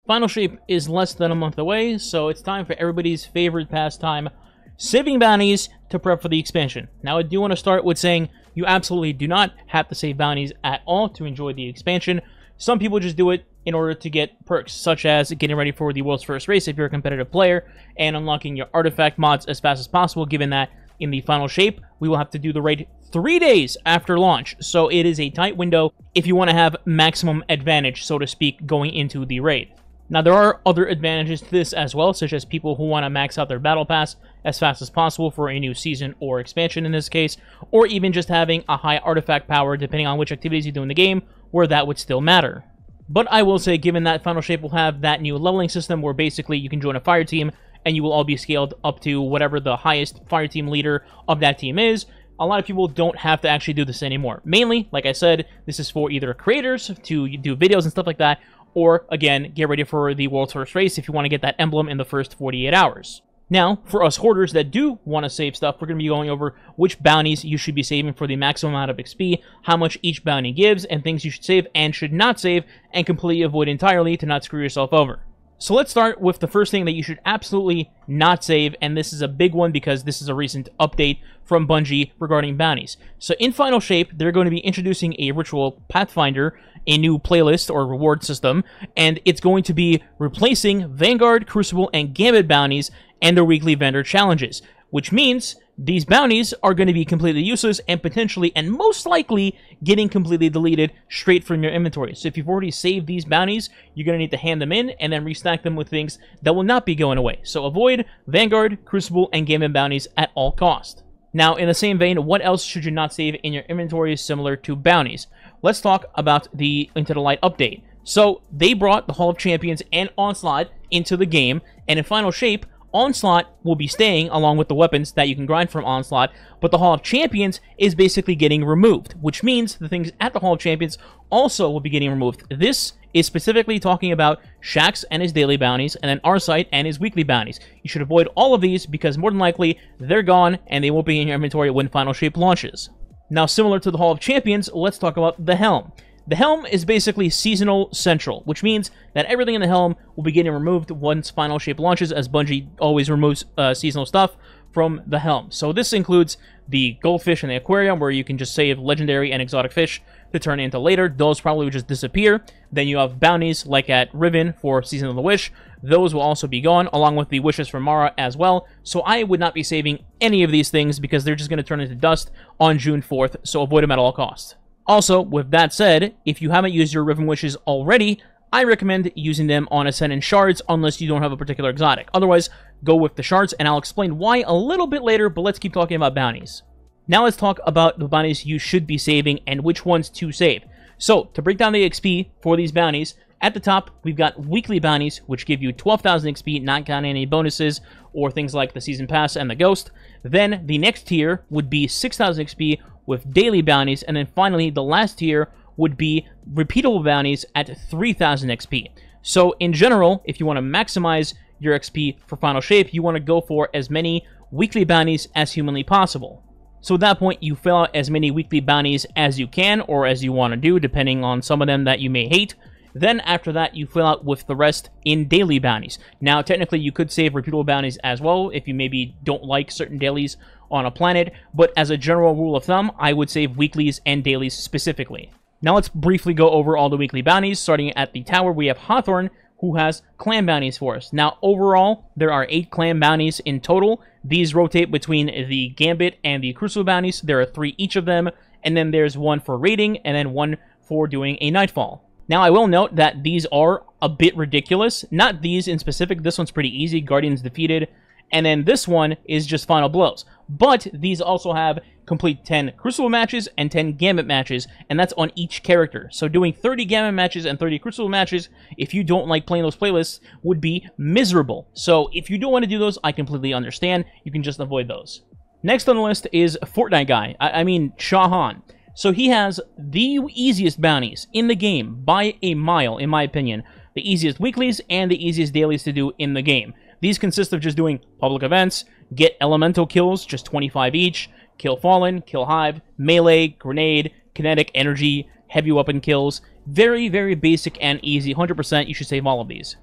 Final Shape is less than a month away, so it's time for everybody's favorite pastime, saving bounties to prep for the expansion. Now, I do want to start with saying you absolutely do not have to save bounties at all to enjoy the expansion. Some people just do it in order to get perks, such as getting ready for the world's first race if you're a competitive player, and unlocking your artifact mods as fast as possible, given that in the Final Shape, we will have to do the raid 3 days after launch, so it is a tight window if you want to have maximum advantage, so to speak, going into the raid. Now, there are other advantages to this as well, such as people who want to max out their battle pass as fast as possible for a new season or expansion in this case, or even just having a high artifact power depending on which activities you do in the game, where that would still matter. But I will say, given that Final Shape will have that new leveling system where basically you can join a fire team and you will all be scaled up to whatever the highest fire team leader of that team is, a lot of people don't have to actually do this anymore. Mainly, like I said, this is for either creators to do videos and stuff like that, or, again, get ready for the world's first race if you want to get that emblem in the first 48 hours. Now, for us hoarders that do want to save stuff, we're going to be going over which bounties you should be saving for the maximum amount of XP, how much each bounty gives, and things you should save and should not save, and completely avoid entirely to not screw yourself over. So let's start with the first thing that you should absolutely not save, and this is a big one because this is a recent update from Bungie regarding bounties. So in Final Shape, they're going to be introducing a Ritual Pathfinder, a new playlist or reward system, and it's going to be replacing Vanguard, Crucible, and Gambit bounties and their weekly vendor challenges, which means these bounties are going to be completely useless and potentially and most likely getting completely deleted straight from your inventory. So if you've already saved these bounties, you're going to need to hand them in and then restack them with things that will not be going away. So avoid Vanguard, Crucible, and Gambit bounties at all cost. Now, in the same vein, what else should you not save in your inventory similar to bounties? Let's talk about the Into the Light update. So they brought the Hall of Champions and Onslaught into the game, and in Final Shape, Onslaught will be staying along with the weapons that you can grind from Onslaught, but the Hall of Champions is basically getting removed, which means the things at the Hall of Champions also will be getting removed. This is specifically talking about Shaxx and his daily bounties, and then Arcite and his weekly bounties. You should avoid all of these because more than likely they're gone and they won't be in your inventory when Final Shape launches. Now, similar to the Hall of Champions, let's talk about the Helm. The Helm is basically seasonal central, which means that everything in the Helm will be getting removed once Final Shape launches, as Bungie always removes seasonal stuff from the Helm. So this includes the goldfish in the aquarium, where you can just save legendary and exotic fish to turn into later. Those probably would just disappear. Then you have bounties like at Riven for Season of the Wish. Those will also be gone, along with the wishes from Mara as well. So I would not be saving any of these things because they're just going to turn into dust on June 4th, so avoid them at all costs. Also, with that said, if you haven't used your Riven Wishes already, I recommend using them on Ascendant Shards unless you don't have a particular exotic. Otherwise, go with the Shards, and I'll explain why a little bit later, but let's keep talking about bounties. Now let's talk about the bounties you should be saving and which ones to save. So, to break down the XP for these bounties, at the top, we've got weekly bounties, which give you 12,000 XP, not counting any bonuses or things like the Season Pass and the Ghost. Then, the next tier would be 6,000 XP with daily bounties, and then finally, the last tier would be repeatable bounties at 3,000 XP. So, in general, if you want to maximize your XP for Final Shape, you want to go for as many weekly bounties as humanly possible. So at that point, you fill out as many weekly bounties as you can, or as you want to do, depending on some of them that you may hate. Then after that, you fill out with the rest in daily bounties. Now, technically, you could save repeatable bounties as well, if you maybe don't like certain dailies on a planet, but as a general rule of thumb, I would save weeklies and dailies specifically. Now let's briefly go over all the weekly bounties. Starting at the tower, we have Hawthorne, who has clan bounties for us. Now, overall, there are 8 clan bounties in total. These rotate between the Gambit and the Crucible bounties. There are 3 each of them, and then there's one for raiding, and then one for doing a Nightfall. Now, I will note that these are a bit ridiculous. Not these in specific. This one's pretty easy. Guardians defeated. And then this one is just Final Blows. But these also have complete 10 Crucible matches and 10 Gambit matches, and that's on each character. So doing 30 Gambit matches and 30 Crucible matches, if you don't like playing those playlists, would be miserable. So if you don't want to do those, I completely understand. You can just avoid those. Next on the list is Fortnite Guy. I mean, Shahan. So he has the easiest bounties in the game by a mile, in my opinion. The easiest weeklies and the easiest dailies to do in the game. These consist of just doing public events, get elemental kills, just 25 each, kill Fallen, kill Hive, melee, grenade, kinetic, energy, heavy weapon kills. Very, very basic and easy. 100% you should save all of these.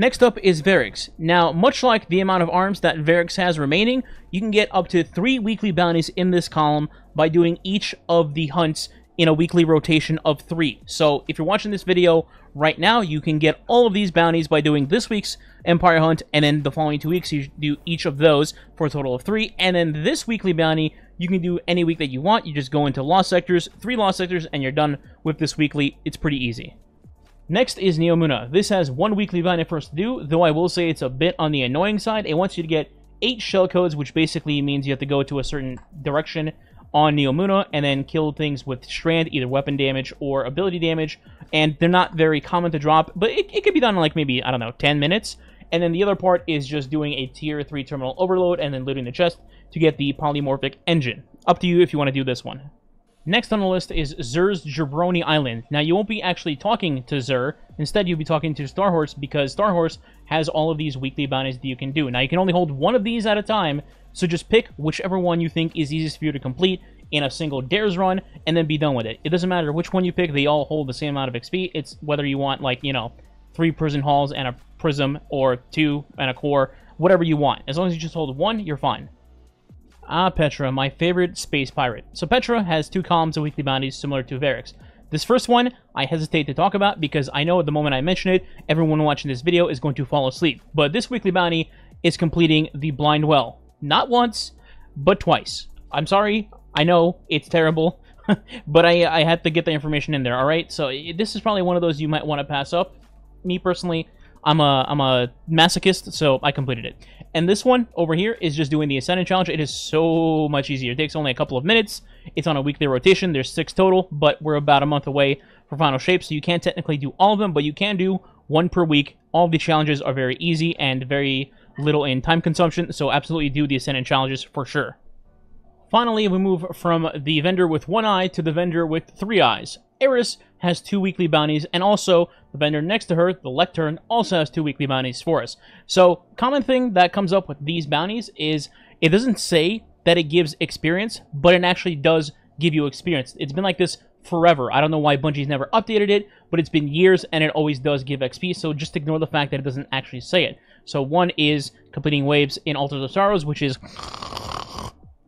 Next up is Varix. Now, much like the amount of arms that Varix has remaining, you can get up to 3 weekly bounties in this column by doing each of the hunts in a weekly rotation of 3. So, if you're watching this video right now, you can get all of these bounties by doing this week's Empire Hunt, and then the following 2 weeks, you do each of those for a total of 3, and then this weekly bounty, you can do any week that you want. You just go into Lost Sectors, 3 Lost Sectors, and you're done with this weekly. It's pretty easy. Next is Neomuna. This has 1 weekly bounty for us to do, though I will say it's a bit on the annoying side. It wants you to get 8 shell codes, which basically means you have to go to a certain direction on Neomuna and then kill things with strand, either weapon damage or ability damage, and they're not very common to drop, but it could be done in like maybe, I don't know, 10 minutes. And then the other part is just doing a tier 3 terminal overload and then looting the chest to get the polymorphic engine. Up to you if you want to do this one. Next on the list is Xur's Jabroni Island. Now, you won't be actually talking to Xur. Instead, you'll be talking to Starhorse, because Starhorse has all of these weekly bounties that you can do. Now, you can only hold 1 of these at a time, so just pick whichever one you think is easiest for you to complete in a single dares run, and then be done with it. It doesn't matter which one you pick, they all hold the same amount of XP. It's whether you want, like, you know, 3 prison halls and a prism, or 2 and a core, whatever you want. As long as you just hold 1, you're fine. Petra, my favorite space pirate. So Petra has 2 columns of weekly bounties similar to Varix. This first one, I hesitate to talk about because I know at the moment I mention it, everyone watching this video is going to fall asleep. But this weekly bounty is completing the Blind Well. Not once, but twice. I'm sorry, I know, it's terrible, but I had to get the information in there, alright? So this is probably one of those you might want to pass up. Me personally, I'm a masochist, so I completed it. And this one over here is just doing the Ascendant Challenge. It is so much easier. It takes only a couple of minutes. It's on a weekly rotation. There's 6 total, but we're about a month away for Final Shape, so you can't technically do all of them, but you can do 1 per week. All of the challenges are very easy and very little in time consumption, so absolutely do the Ascendant Challenges for sure. Finally, we move from the vendor with 1 eye to the vendor with 3 eyes. Eris has 2 weekly bounties, and also the vendor next to her, the Lectern, also has 2 weekly bounties for us. So, common thing that comes up with these bounties is it doesn't say that it gives experience, but it actually does give you experience. It's been like this forever. I don't know why Bungie's never updated it, but it's been years, and it always does give XP, so just ignore the fact that it doesn't actually say it. So one is completing waves in Altars of Sorrows, which is...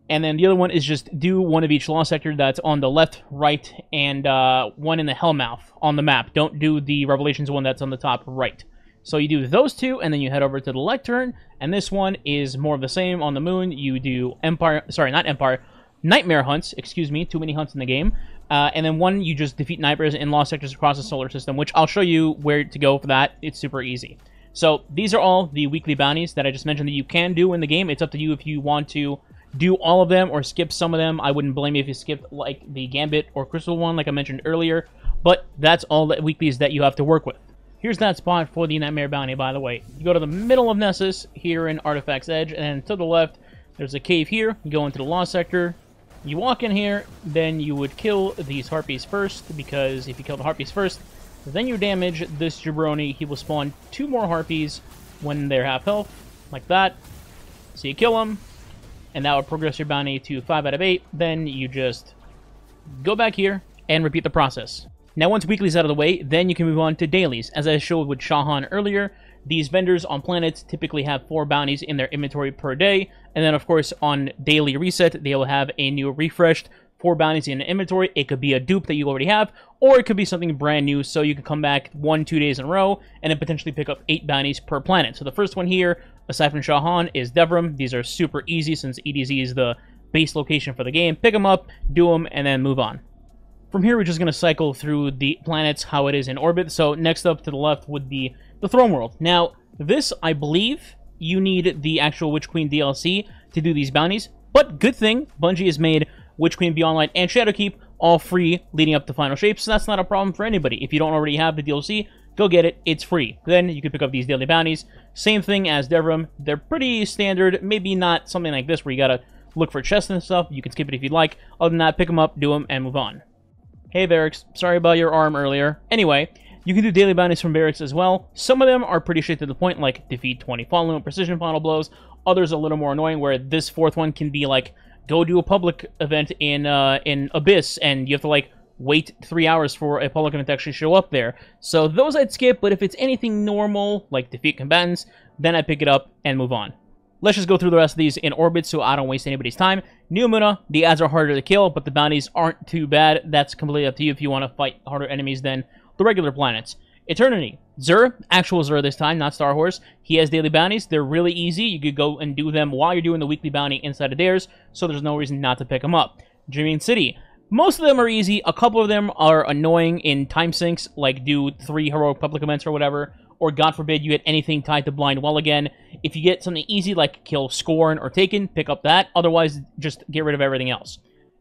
And then the other one is just do 1 of each Lost Sector that's on the left, right, and 1 in the Hellmouth on the map. Don't do the Revelations one that's on the top right. So you do those 2, and then you head over to the Lectern, and this one is more of the same on the moon. You do Nightmare hunts, excuse me, too many hunts in the game. And then 1, you just defeat nightmares in Lost Sectors across the solar system, which I'll show you where to go for that. It's super easy. So these are all the weekly bounties that I just mentioned that you can do in the game. It's up to you if you want to do all of them or skip some of them. I wouldn't blame you if you skipped like the Gambit or Crystal one like I mentioned earlier, but that's all the weeklies that you have to work with. Here's that spot for the Nightmare bounty, by the way. You go to the middle of Nessus here in Artifact's Edge, and then to the left there's a cave here. You go into the Lost Sector, you walk in here, then you would kill these Harpies first, because if you kill the Harpies first, then you damage this Jabroni. He will spawn 2 more Harpies when they're half health, like that. So you kill them, and that will progress your bounty to 5 out of 8. Then you just go back here and repeat the process. Now, once weeklies out of the way, then you can move on to dailies. As I showed with Shahan earlier, these vendors on planets typically have 4 bounties in their inventory per day, and then of course on daily reset, they will have a new refreshed 4 bounties in the inventory. It could be a dupe that you already have, or it could be something brand new, so you can come back 1-2 days in a row, and then potentially pick up 8 bounties per planet. So the first one here, aside from Shahan, is Devrim. These are super easy since EDZ is the base location for the game. Pick them up, do them, and then move on. From here, we're just going to cycle through the planets, how it is in orbit. So next up to the left would be the Throne World. Now, this, I believe, you need the actual Witch Queen DLC to do these bounties. But good thing, Bungie has made Witch Queen Beyond Light and Shadowkeep all free leading up to Final Shape, so that's not a problem for anybody. If you don't already have the DLC, go get it. It's free. Then you can pick up these daily bounties. Same thing as Devrim. They're pretty standard. Maybe not something like this where you gotta look for chests and stuff. You can skip it if you'd like. Other than that, pick them up, do them, and move on. Hey, Varix. Sorry about your arm earlier. Anyway, you can do daily bounties from Varix as well. Some of them are pretty straight to the point, like defeat 20 Fallen with precision final blows. Others a little more annoying, where this 4th one can be like, go do a public event in Abyss, and you have to, like, wait 3 hours for a public event to actually show up there. So those I'd skip, but if it's anything normal, like defeat combatants, then I pick it up and move on. Let's just go through the rest of these in orbit so I don't waste anybody's time. New Muna, the ads are harder to kill, but the bounties aren't too bad. That's completely up to you if you want to fight harder enemies than the regular planets. Eternity. Xur, actual Xur this time, not Star Horse. He has daily bounties. They're really easy. You could go and do them while you're doing the weekly bounty inside of theirs, so there's no reason not to pick them up. Dreaming City. Most of them are easy. A couple of them are annoying in time sinks, like do 3 heroic public events or whatever, or God forbid you get anything tied to Blind Well again. If you get something easy like kill Scorn or Taken, pick up that. Otherwise, just get rid of everything else.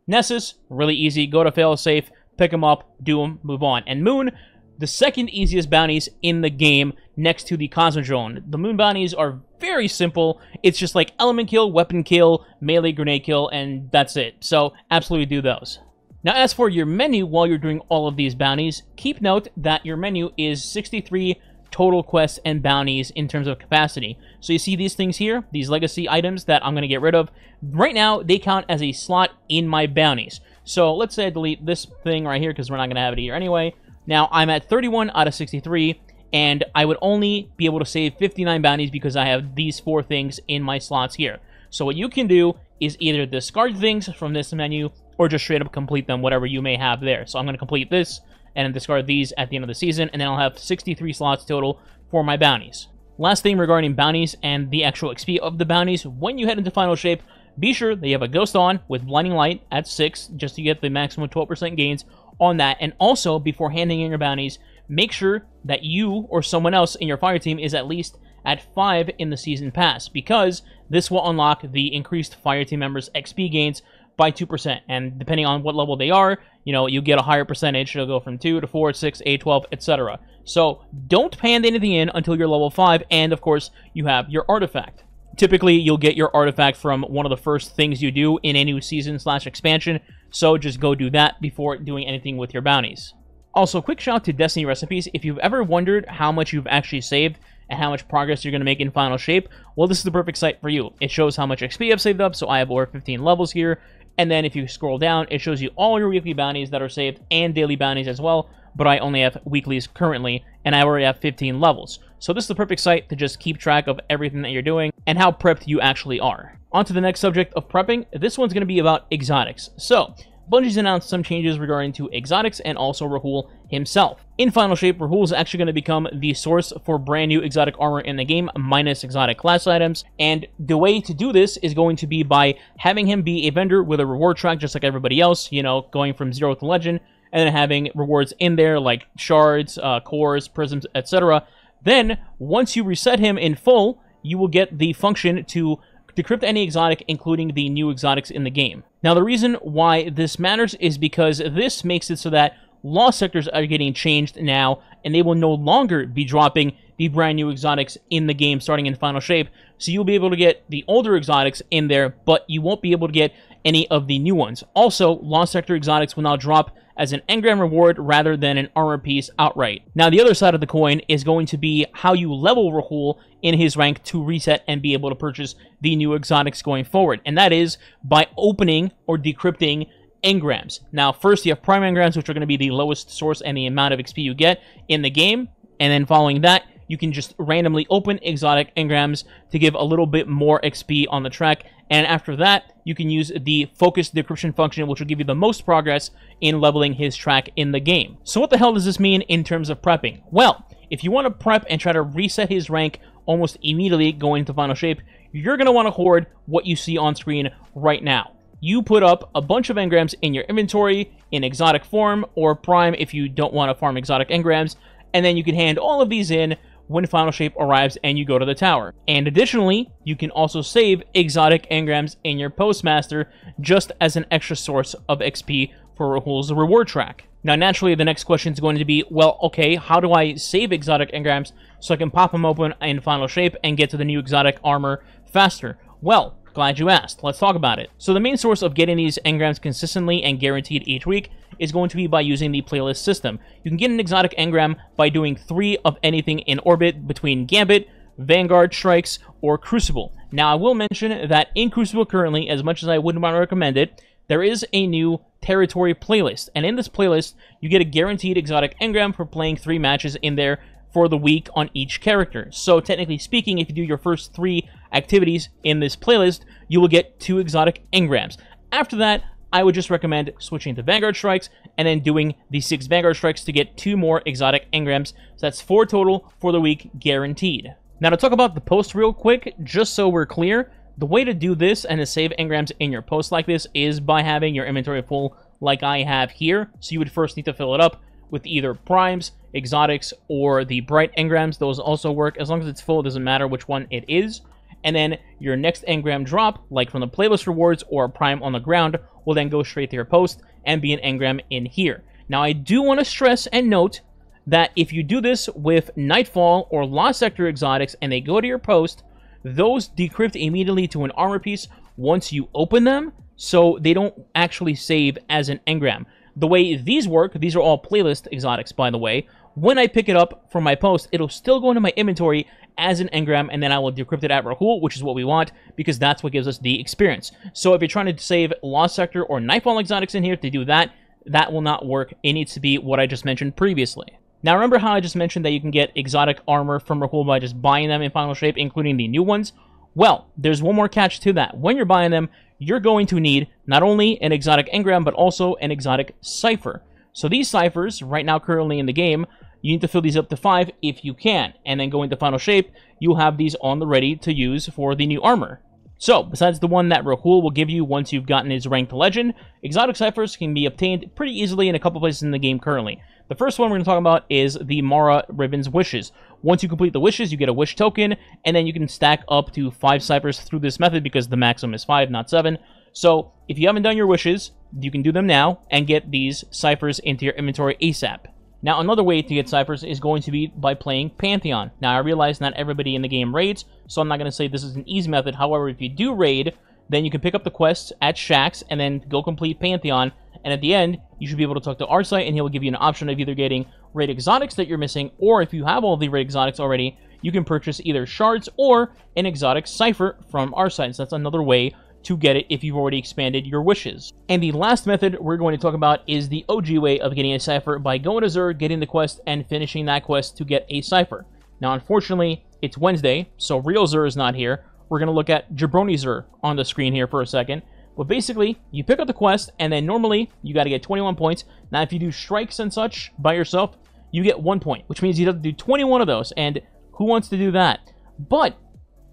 Nessus, really easy. Go to Failsafe, pick them up, do them, move on. And Moon, the second easiest bounties in the game next to the Cosmodrome. The Moon bounties are very simple. It's just like element kill, weapon kill, melee grenade kill, and that's it. So absolutely do those. Now as for your menu while you're doing all of these bounties, keep note that your menu is 63 total quests and bounties in terms of capacity. So you see these things here, these legacy items that I'm going to get rid of. Right now, they count as a slot in my bounties. So let's say I delete this thing right here because we're not going to have it here anyway. Now, I'm at 31 out of 63, and I would only be able to save 59 bounties because I have these 4 things in my slots here. So what you can do is either discard things from this menu or just straight up complete them, whatever you may have there. So I'm going to complete this and then discard these at the end of the season, and then I'll have 63 slots total for my bounties. Last thing regarding bounties and the actual XP of the bounties, when you head into Final Shape, be sure that you have a Ghost on with Blinding Light at 6, just to get the maximum 12% gains on that. And also, before handing in your bounties, make sure that you or someone else in your fire team is at least at 5 in the Season Pass, because this will unlock the increased fire team members' XP gains by 2%, and depending on what level they are, you know, you get a higher percentage. It'll go from 2 to 4, 6, 8, 12, etc. So don't hand anything in until you're level 5, and of course, you have your artifact. Typically, you'll get your artifact from one of the first things you do in a new season/expansion, so just go do that before doing anything with your bounties. Also, quick shout out to Destiny Recipes. If you've ever wondered how much you've actually saved and how much progress you're going to make in Final Shape, well, this is the perfect site for you. It shows how much XP I've saved up, so I have over 15 levels here. And then if you scroll down, it shows you all your weekly bounties that are saved and daily bounties as well, but I only have weeklies currently, and I already have 15 levels. So this is the perfect site to just keep track of everything that you're doing and how prepped you actually are. On to the next subject of prepping. This one's going to be about exotics. So, Bungie's announced some changes regarding to exotics and also Rahul himself. In Final Shape, Rahul is actually going to become the source for brand new exotic armor in the game, minus exotic class items. And the way to do this is going to be by having him be a vendor with a reward track just like everybody else, you know, going from 0 to legend, and then having rewards in there like shards, cores, prisms, etc. Then, once you reset him in full, you will get the function to decrypt any exotic, including the new exotics in the game. Now, the reason why this matters is because this makes it so that lost sectors are getting changed now, and they will no longer be dropping the brand new exotics in the game starting in Final Shape. So you'll be able to get the older exotics in there, but you won't be able to get any of the new ones. Also, lost sector exotics will now drop as an engram reward rather than an armor piece outright. Now, the other side of the coin is going to be how you level Rahul in his rank to reset and be able to purchase the new exotics going forward. And that is by opening or decrypting engrams. Now, first you have prime engrams, which are going to be the lowest source and the amount of XP you get in the game. And then following that, you can just randomly open exotic engrams to give a little bit more XP on the track. And after that, you can use the focused decryption function, which will give you the most progress in leveling his track in the game. So what the hell does this mean in terms of prepping? Well, if you want to prep and try to reset his rank almost immediately going into Final Shape, you're going to want to hoard what you see on screen right now. You put up a bunch of engrams in your inventory in exotic form or prime if you don't want to farm exotic engrams, and then you can hand all of these in when Final Shape arrives and you go to the tower. And additionally, you can also save exotic engrams in your Postmaster just as an extra source of XP for Rahul's reward track. Now, naturally, the next question is going to be, well, okay, how do I save exotic engrams so I can pop them open in Final Shape and get to the new exotic armor faster? Well, glad you asked. Let's talk about it. So the main source of getting these engrams consistently and guaranteed each week is going to be by using the playlist system. You can get an exotic engram by doing 3 of anything in orbit between Gambit, Vanguard Strikes, or Crucible. Now, I will mention that in Crucible currently, as much as I wouldn't want to recommend it, there is a new territory playlist. And in this playlist, you get a guaranteed exotic engram for playing 3 matches in there for the week on each character. So technically speaking, if you do your first 3 activities in this playlist, you will get 2 exotic engrams. After that, I would just recommend switching to Vanguard Strikes and then doing the 6 Vanguard Strikes to get 2 more exotic engrams. So that's 4 total for the week, guaranteed. Now to talk about the post real quick, just so we're clear, the way to do this and to save engrams in your post like this is by having your inventory full like I have here. So you would first need to fill it up with either primes, exotics, or the bright engrams. Those also work. As long as it's full, it doesn't matter which one it is. And then your next engram drop, like from the playlist rewards or a prime on the ground, will then go straight to your post and be an engram in here. Now, I do want to stress and note that if you do this with Nightfall or Lost Sector exotics and they go to your post, those decrypt immediately to an armor piece once you open them, so they don't actually save as an engram. The way these work, these are all playlist exotics, by the way, when I pick it up from my post, it'll still go into my inventory as an engram, and then I will decrypt it at Rahul, which is what we want, because that's what gives us the experience. So if you're trying to save Lost Sector or Nightfall exotics in here to do that, that will not work. It needs to be what I just mentioned previously. Now remember how I just mentioned that you can get exotic armor from Rahul by just buying them in Final Shape, including the new ones? Well, there's one more catch to that. When you're buying them, you're going to need not only an exotic engram, but also an exotic cipher. So these ciphers, right now currently in the game, you need to fill these up to 5 if you can. And then going to Final Shape, you'll have these on the ready to use for the new armor. So, besides the one that Rahul will give you once you've gotten his rank to legend, exotic ciphers can be obtained pretty easily in a couple places in the game currently. The first one we're going to talk about is the Mara Ribbon's Wishes. Once you complete the wishes, you get a wish token, and then you can stack up to 5 ciphers through this method because the maximum is 5, not 7. So, if you haven't done your wishes, you can do them now and get these ciphers into your inventory ASAP. Now, another way to get ciphers is going to be by playing Pantheon. Now, I realize not everybody in the game raids, so I'm not going to say this is an easy method. However, if you do raid, then you can pick up the quests at Shaxx and then go complete Pantheon. And at the end, you should be able to talk to Arcite, and he'll give you an option of either getting raid exotics that you're missing, or if you have all the raid exotics already, you can purchase either shards or an exotic cipher from Arcite. So that's another way to get it if you've already expanded your wishes. And the last method we're going to talk about is the OG way of getting a cipher by going to Xur, getting the quest, and finishing that quest to get a cipher. Now, unfortunately, it's Wednesday, so real Xur is not here. We're going to look at Jabroni Xur on the screen here for a second. But basically, you pick up the quest, and then normally, you got to get 21 points. Now, if you do strikes and such by yourself, you get 1 point, which means you have to do 21 of those, and who wants to do that? But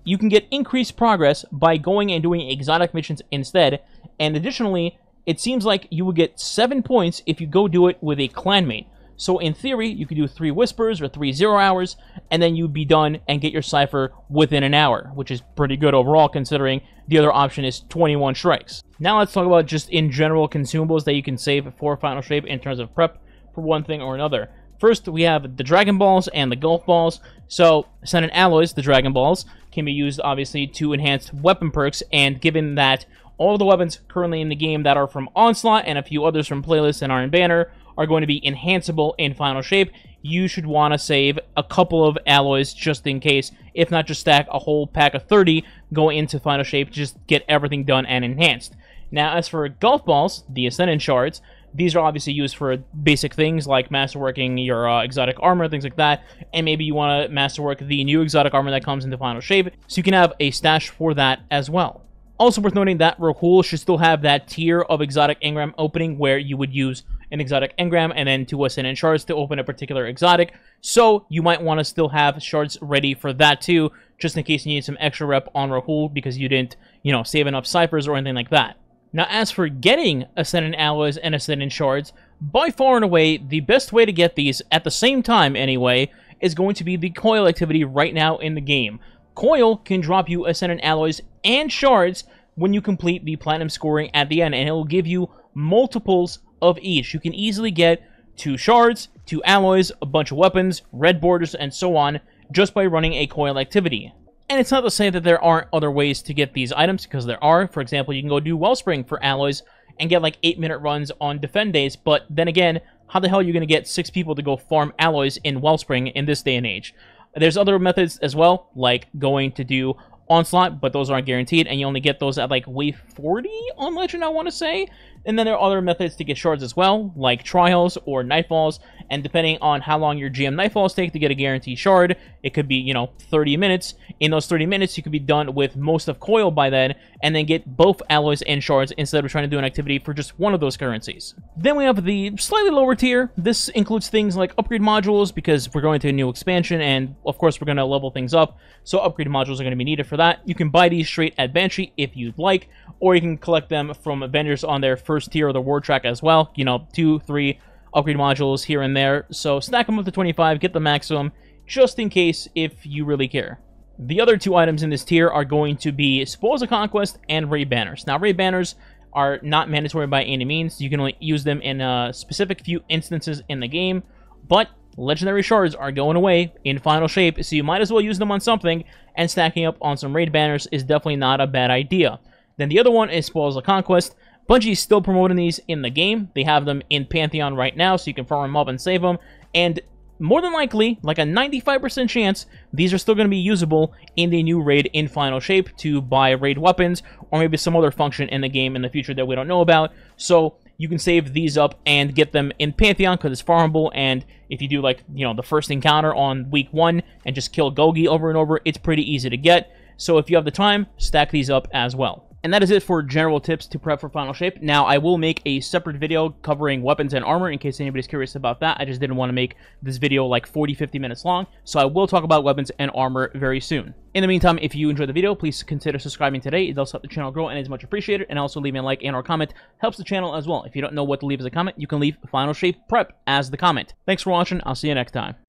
you can get increased progress by going and doing exotic missions instead, and additionally, it seems like you will get 7 points if you go do it with a clanmate. So in theory, you could do 3 Whispers or 3 0 hours, and then you'd be done and get your cipher within an hour, which is pretty good overall considering the other option is 21 strikes. Now let's talk about just in general consumables that you can save for Final Shape in terms of prep for one thing or another. First, we have the Dragon Balls and the Golf Balls. So, Ascendant Alloys, the Dragon Balls, can be used, obviously, to enhance weapon perks, and given that all of the weapons currently in the game that are from Onslaught and a few others from Playlists and Iron Banner are going to be enhanceable in Final Shape, you should want to save a couple of alloys just in case, if not just stack a whole pack of 30 going into Final Shape to just get everything done and enhanced. Now, as for Golf Balls, the Ascendant Shards, these are obviously used for basic things like masterworking your exotic armor, things like that, and maybe you want to masterwork the new exotic armor that comes into Final Shape, so you can have a stash for that as well. Also worth noting that Rahul should still have that tier of exotic engram opening where you would use an exotic engram and then 2 Ascendant Shards to open a particular exotic, so you might want to still have shards ready for that too, just in case you need some extra rep on Rahul because you didn't, save enough ciphers or anything like that. Now, as for getting Ascendant Alloys and Ascendant Shards, by far and away, the best way to get these, at the same time anyway, is going to be the Coil activity right now in the game. Coil can drop you Ascendant Alloys and Shards when you complete the Platinum scoring at the end, and it will give you multiples of each. You can easily get 2 Shards, 2 Alloys, a bunch of weapons, red borders, and so on, just by running a Coil activity. And it's not to say that there aren't other ways to get these items, because there are. For example, you can go do Wellspring for alloys and get like 8-minute runs on defend days, but then again, how the hell are you going to get 6 people to go farm alloys in Wellspring in this day and age? There's other methods as well, like going to do Onslaught, but those aren't guaranteed, and you only get those at like wave 40 on Legend, I want to say. And then there are other methods to get shards as well, like Trials or Nightfalls, and depending on how long your GM Nightfalls take to get a guaranteed shard, it could be, 30 minutes. In those 30 minutes, you could be done with most of Coil by then, and then get both alloys and shards instead of trying to do an activity for just one of those currencies. Then we have the slightly lower tier. This includes things like upgrade modules, because we're going to a new expansion, and of course we're going to level things up, so upgrade modules are going to be needed for that. You can buy these straight at Banshee if you'd like, or you can collect them from vendors on their first tier of the war track as well. 2, 3 upgrade modules here and there. So stack them up to 25, get the maximum, just in case if you really care. The other 2 items in this tier are going to be Spoils of Conquest and Raid Banners. Now, Raid Banners are not mandatory by any means. You can only use them in a specific few instances in the game, but Legendary Shards are going away in Final Shape, so you might as well use them on something, and stacking up on some Raid Banners is definitely not a bad idea. Then the other one is Spoils of Conquest. Bungie is still promoting these in the game. They have them in Pantheon right now, so you can farm them up and save them. And more than likely, like a 95% chance, these are still going to be usable in the new raid in Final Shape to buy raid weapons, or maybe some other function in the game in the future that we don't know about. So you can save these up and get them in Pantheon because it's farmable, and if you do the first encounter on week 1 and just kill Gogi over and over, it's pretty easy to get. So if you have the time, stack these up as well. And that is it for general tips to prep for Final Shape. Now, I will make a separate video covering weapons and armor in case anybody's curious about that. I just didn't want to make this video like 40-50 minutes long, so I will talk about weapons and armor very soon. In the meantime, if you enjoyed the video, please consider subscribing today. It does help the channel grow and is much appreciated. And also leaving a like and or comment helps the channel as well. If you don't know what to leave as a comment, you can leave Final Shape Prep as the comment. Thanks for watching. I'll see you next time.